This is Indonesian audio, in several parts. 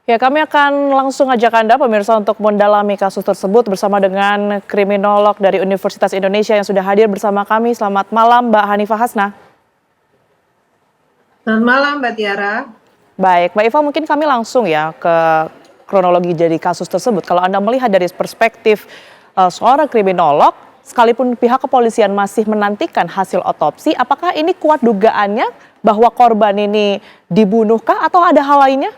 Ya, kami akan langsung ajak Anda pemirsa untuk mendalami kasus tersebut bersama dengan kriminolog dari Universitas Indonesia yang sudah hadir bersama kami. Selamat malam Mbak Hanifah Hasna. Selamat malam Mbak Tiara. Baik, Mbak Iva, mungkin kami langsung ya ke kronologi dari kasus tersebut. Kalau Anda melihat dari perspektif seorang kriminolog, sekalipun pihak kepolisian masih menantikan hasil otopsi, apakah ini kuat dugaannya bahwa korban ini dibunuhkah atau ada hal lainnya?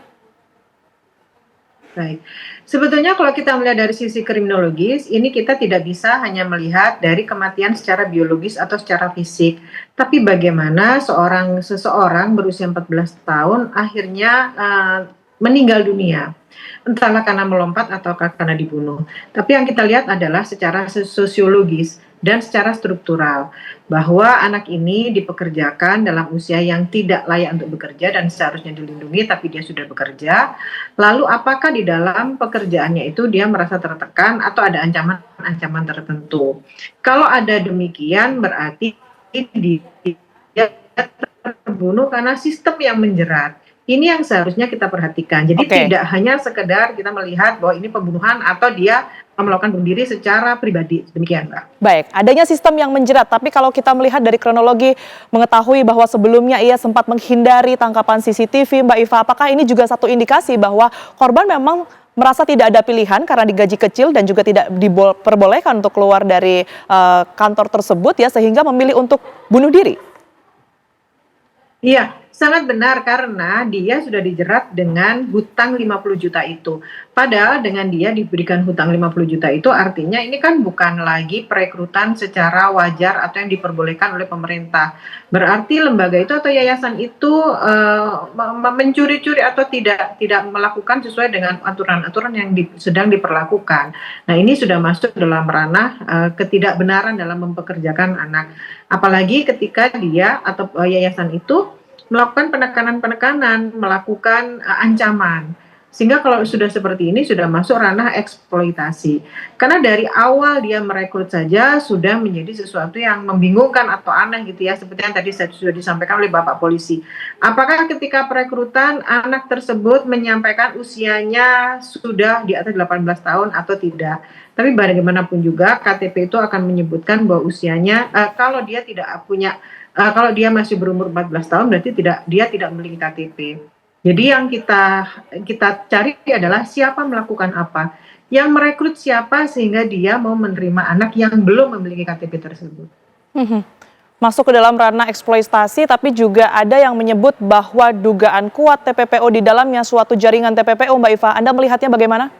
Baik, sebetulnya kalau kita melihat dari sisi kriminologis, ini kita tidak bisa hanya melihat dari kematian secara biologis atau secara fisik, tapi bagaimana seseorang berusia 14 tahun akhirnya meninggal dunia, entahlah karena melompat atau karena dibunuh. Tapi yang kita lihat adalah secara sosiologis dan secara struktural, bahwa anak ini dipekerjakan dalam usia yang tidak layak untuk bekerja dan seharusnya dilindungi, tapi dia sudah bekerja. Lalu apakah di dalam pekerjaannya itu dia merasa tertekan atau ada ancaman-ancaman tertentu? Kalau ada demikian berarti dia terbunuh karena sistem yang menjerat. Ini yang seharusnya kita perhatikan. Jadi tidak hanya sekedar kita melihat bahwa ini pembunuhan atau dia melakukan bunuh diri secara pribadi. Demikian, Mbak. Baik, adanya sistem yang menjerat, tapi kalau kita melihat dari kronologi mengetahui bahwa sebelumnya ia sempat menghindari tangkapan CCTV, Mbak Iva, apakah ini juga satu indikasi bahwa korban memang merasa tidak ada pilihan karena digaji kecil dan juga tidak diperbolehkan untuk keluar dari kantor tersebut ya, sehingga memilih untuk bunuh diri? Iya, sangat benar karena dia sudah dijerat dengan hutang 50 juta itu. Padahal dengan dia diberikan hutang 50 juta itu artinya ini kan bukan lagi perekrutan secara wajar atau yang diperbolehkan oleh pemerintah. Berarti lembaga itu atau yayasan itu mencuri-curi atau tidak melakukan sesuai dengan aturan-aturan yang sedang diperlakukan. Nah, ini sudah masuk dalam ranah ketidakbenaran dalam mempekerjakan anak. Apalagi ketika dia atau yayasan itu melakukan penekanan-penekanan, melakukan ancaman. Sehingga kalau sudah seperti ini sudah masuk ranah eksploitasi. Karena dari awal dia merekrut saja sudah menjadi sesuatu yang membingungkan atau aneh gitu ya, seperti yang tadi sudah disampaikan oleh Bapak Polisi. Apakah ketika perekrutan anak tersebut menyampaikan usianya sudah di atas 18 tahun atau tidak? Tapi bagaimanapun juga KTP itu akan menyebutkan bahwa usianya kalau dia tidak punya kalau dia masih berumur 14 tahun berarti dia tidak memiliki KTP. Jadi yang kita cari adalah siapa melakukan apa, yang merekrut siapa sehingga dia mau menerima anak yang belum memiliki KTP tersebut. Masuk ke dalam ranah eksploitasi, tapi juga ada yang menyebut bahwa dugaan kuat TPPO di dalamnya suatu jaringan TPPO, Mbak Iva. Anda melihatnya bagaimana?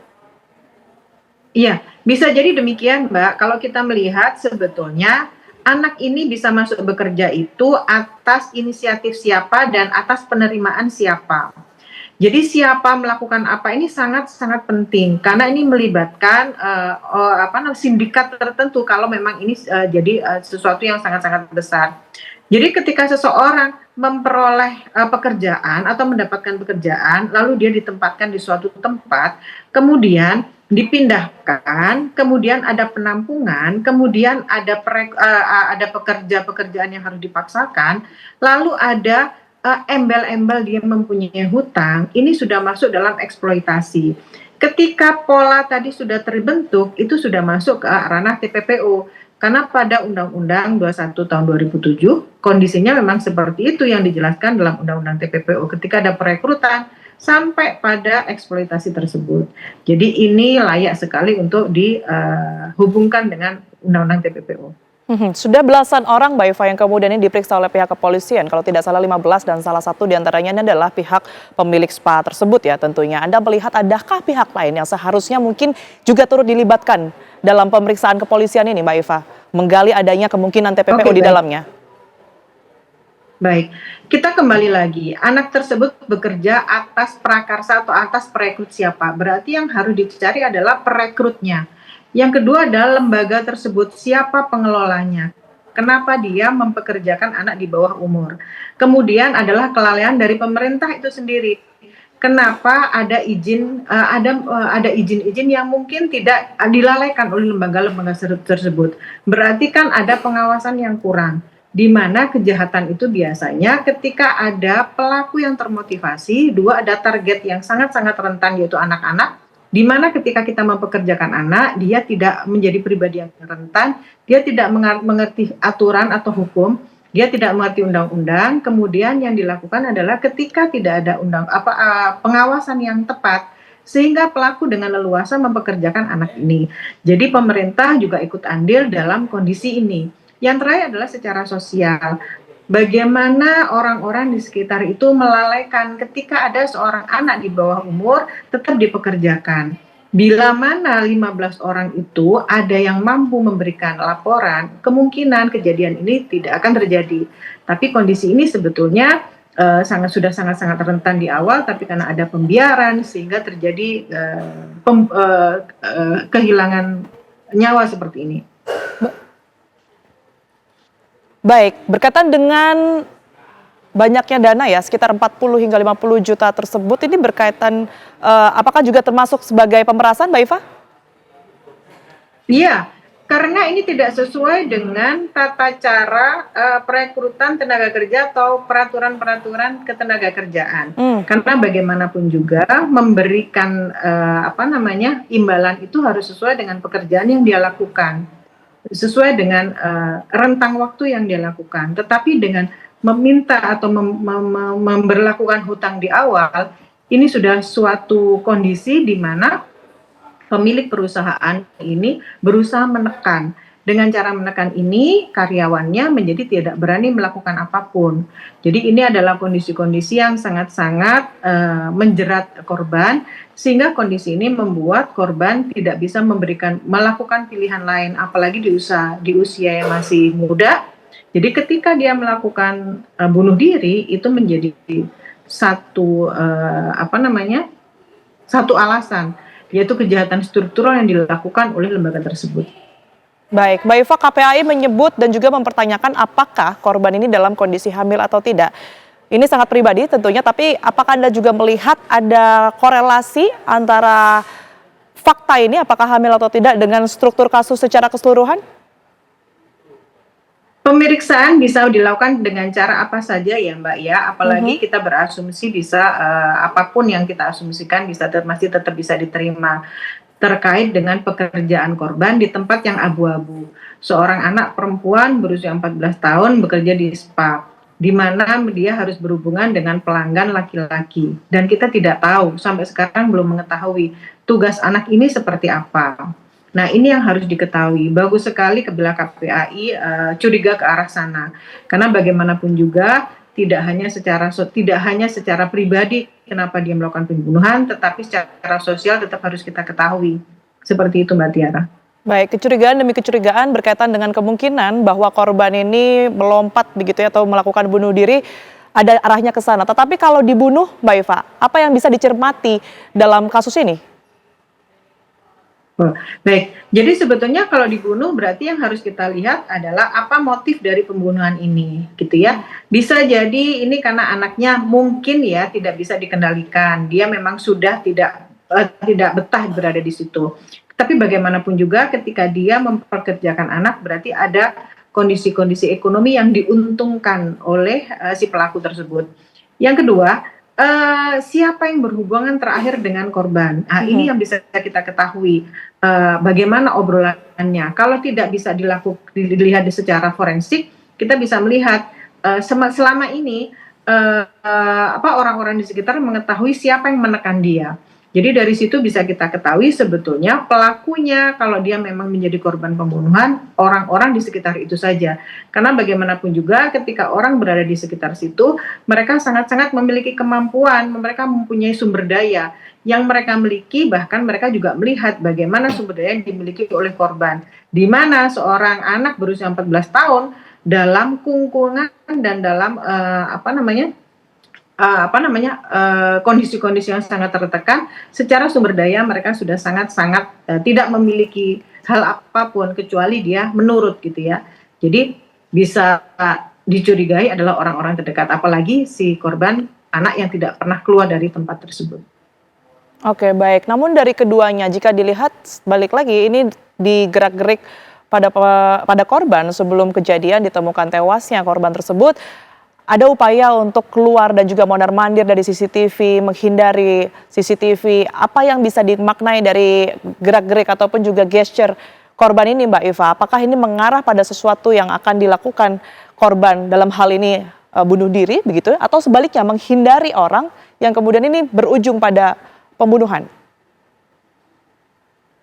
Iya, bisa jadi demikian, Mbak. Kalau kita melihat sebetulnya anak ini bisa masuk bekerja itu atas inisiatif siapa dan atas penerimaan siapa. Jadi siapa melakukan apa ini sangat-sangat penting karena ini melibatkan sindikat tertentu kalau memang ini jadi sesuatu yang sangat-sangat besar. Jadi ketika seseorang memperoleh pekerjaan atau mendapatkan pekerjaan lalu dia ditempatkan di suatu tempat, kemudian dipindahkan, kemudian ada penampungan, kemudian ada pekerjaan yang harus dipaksakan, lalu ada embel-embel dia mempunyai hutang, ini sudah masuk dalam eksploitasi. Ketika pola tadi sudah terbentuk, itu sudah masuk ke ranah TPPO. Karena pada Undang-Undang 21 tahun 2007, kondisinya memang seperti itu yang dijelaskan dalam Undang-Undang TPPO. Ketika ada perekrutan, sampai pada eksploitasi tersebut. Jadi ini layak sekali untuk dihubungkan dengan Undang-Undang TPPO. Sudah belasan orang, Mbak Iva, yang kemudian ini diperiksa oleh pihak kepolisian. Kalau tidak salah 15 dan salah satu diantaranya ini adalah pihak pemilik spa tersebut ya tentunya. Anda melihat adakah pihak lain yang seharusnya mungkin juga turut dilibatkan dalam pemeriksaan kepolisian ini, Mbak Iva? Menggali adanya kemungkinan TPPO di dalamnya. Baik, kita kembali lagi. Anak tersebut bekerja atas prakarsa atau atas perekrut siapa? Berarti yang harus dicari adalah perekrutnya. Yang kedua adalah lembaga tersebut, siapa pengelolanya? Kenapa dia mempekerjakan anak di bawah umur? Kemudian adalah kelalaian dari pemerintah itu sendiri. Kenapa ada izin-izin yang mungkin tidak dilalaikan oleh lembaga-lembaga tersebut? Berarti kan ada pengawasan yang kurang. di mana kejahatan itu biasanya ketika ada pelaku yang termotivasi, dua ada target yang sangat-sangat rentan yaitu anak-anak, di mana ketika kita mempekerjakan anak, dia tidak menjadi pribadi yang rentan, dia tidak mengerti aturan atau hukum, dia tidak mengerti undang-undang, kemudian yang dilakukan adalah ketika tidak ada pengawasan yang tepat, sehingga pelaku dengan leluasa mempekerjakan anak ini. Jadi pemerintah juga ikut andil dalam kondisi ini. Yang terakhir adalah secara sosial. Bagaimana orang-orang di sekitar itu melalaikan ketika ada seorang anak di bawah umur tetap dipekerjakan. Bila mana 15 orang itu ada yang mampu memberikan laporan, kemungkinan kejadian ini tidak akan terjadi. Tapi kondisi ini sebetulnya sudah sangat-sangat rentan di awal, tapi karena ada pembiaran sehingga terjadi kehilangan nyawa seperti ini. Baik, berkaitan dengan banyaknya dana ya, sekitar 40 hingga 50 juta tersebut, ini berkaitan, apakah juga termasuk sebagai pemerasan, Mbak Iva? Iya, karena ini tidak sesuai dengan tata cara perekrutan tenaga kerja atau peraturan-peraturan ketenagakerjaan. Karena bagaimanapun juga memberikan imbalan itu harus sesuai dengan pekerjaan yang dia lakukan, sesuai dengan rentang waktu yang dia lakukan. Tetapi dengan meminta atau memberlakukan hutang di awal, ini sudah suatu kondisi di mana pemilik perusahaan ini berusaha menekan. Dengan cara menekan ini, karyawannya menjadi tidak berani melakukan apapun. Jadi ini adalah kondisi-kondisi yang sangat-sangat menjerat korban, sehingga kondisi ini membuat korban tidak bisa melakukan pilihan lain, apalagi di usia yang masih muda. Jadi ketika dia melakukan bunuh diri, itu menjadi satu satu alasan, yaitu kejahatan struktural yang dilakukan oleh lembaga tersebut. Baik, Mbak Iva, KPAI menyebut dan juga mempertanyakan apakah korban ini dalam kondisi hamil atau tidak. Ini sangat pribadi tentunya, tapi apakah Anda juga melihat ada korelasi antara fakta ini, apakah hamil atau tidak, dengan struktur kasus secara keseluruhan? Pemeriksaan bisa dilakukan dengan cara apa saja ya Mbak ya, apalagi kita berasumsi bisa apapun yang kita asumsikan masih tetap bisa diterima terkait dengan pekerjaan korban di tempat yang abu-abu. Seorang anak perempuan berusia 14 tahun bekerja di spa, di mana dia harus berhubungan dengan pelanggan laki-laki. Dan kita tidak tahu, sampai sekarang belum mengetahui tugas anak ini seperti apa. Nah ini yang harus diketahui. Bagus sekali bila KPAI curiga ke arah sana. Karena bagaimanapun juga tidak hanya secara pribadi kenapa dia melakukan pembunuhan, tetapi secara sosial tetap harus kita ketahui. Seperti itu Mbak Tiara. Baik, kecurigaan demi kecurigaan berkaitan dengan kemungkinan bahwa korban ini melompat begitu ya, atau melakukan bunuh diri, ada arahnya ke sana. Tetapi kalau dibunuh, Mbak Iva, apa yang bisa dicermati dalam kasus ini? Baik, jadi sebetulnya kalau dibunuh berarti yang harus kita lihat adalah apa motif dari pembunuhan ini, gitu ya. Bisa jadi ini karena anaknya mungkin ya tidak bisa dikendalikan, dia memang sudah tidak betah berada di situ. Tapi bagaimanapun juga ketika dia memperkerjakan anak berarti ada kondisi-kondisi ekonomi yang diuntungkan oleh si pelaku tersebut. Yang kedua, siapa yang berhubungan terakhir dengan korban? Ini yang bisa kita ketahui. Bagaimana obrolannya? Kalau tidak bisa dilihat secara forensik, kita bisa melihat selama ini orang-orang di sekitar mengetahui siapa yang menekan dia. Jadi dari situ bisa kita ketahui sebetulnya pelakunya kalau dia memang menjadi korban pembunuhan, orang-orang di sekitar itu saja. Karena bagaimanapun juga ketika orang berada di sekitar situ, mereka sangat-sangat memiliki kemampuan, mereka mempunyai sumber daya yang mereka miliki, bahkan mereka juga melihat bagaimana sumber daya yang dimiliki oleh korban. Di mana seorang anak berusia 14 tahun dalam kungkungan dan dalam kondisi-kondisi yang sangat tertekan, secara sumber daya mereka sudah sangat-sangat tidak memiliki hal apapun kecuali dia menurut gitu ya. Jadi bisa dicurigai adalah orang-orang terdekat, apalagi si korban anak yang tidak pernah keluar dari tempat tersebut. Oke, baik. Namun dari keduanya jika dilihat balik lagi ini digerak-gerik pada korban sebelum kejadian ditemukan tewasnya korban tersebut. Ada upaya untuk keluar dan juga mondar-mandir dari CCTV, menghindari CCTV. Apa yang bisa dimaknai dari gerak-gerik ataupun juga gesture korban ini, Mbak Iva? Apakah ini mengarah pada sesuatu yang akan dilakukan korban dalam hal ini bunuh diri begitu, atau sebaliknya menghindari orang yang kemudian ini berujung pada pembunuhan?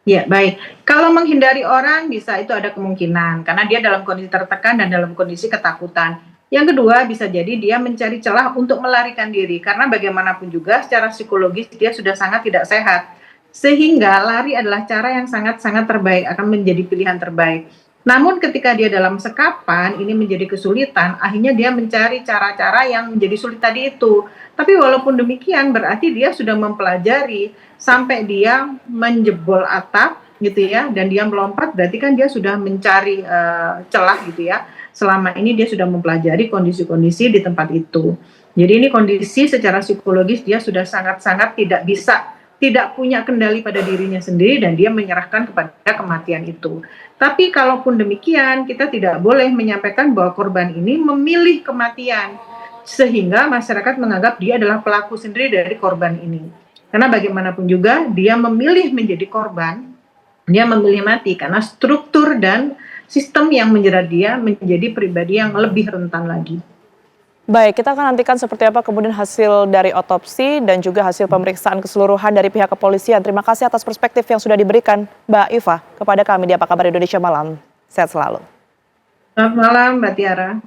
Ya, baik. Kalau menghindari orang bisa itu ada kemungkinan karena dia dalam kondisi tertekan dan dalam kondisi ketakutan. Yang kedua bisa jadi dia mencari celah untuk melarikan diri karena bagaimanapun juga secara psikologis dia sudah sangat tidak sehat. Sehingga lari adalah cara yang sangat-sangat terbaik, akan menjadi pilihan terbaik. Namun ketika dia dalam sekapan ini menjadi kesulitan, akhirnya dia mencari cara-cara yang menjadi sulit tadi itu. Tapi walaupun demikian berarti dia sudah mempelajari sampai dia menjebol atap gitu ya, dan dia melompat berarti kan dia sudah mencari celah gitu ya. Selama ini dia sudah mempelajari kondisi-kondisi di tempat itu. Jadi ini kondisi secara psikologis dia sudah sangat-sangat tidak punya kendali pada dirinya sendiri dan dia menyerahkan kepada kematian itu. Tapi kalaupun demikian, kita tidak boleh menyampaikan bahwa korban ini memilih kematian sehingga masyarakat menganggap dia adalah pelaku sendiri dari korban ini. Karena bagaimanapun juga dia memilih menjadi korban, dia memilih mati karena struktur dan sistem yang menjerat dia menjadi pribadi yang lebih rentan lagi. Baik, kita akan nantikan seperti apa kemudian hasil dari otopsi dan juga hasil pemeriksaan keseluruhan dari pihak kepolisian. Terima kasih atas perspektif yang sudah diberikan Mbak Iva kepada kami di Apa Kabar Indonesia Malam. Sehat selalu. Selamat malam Mbak Tiara.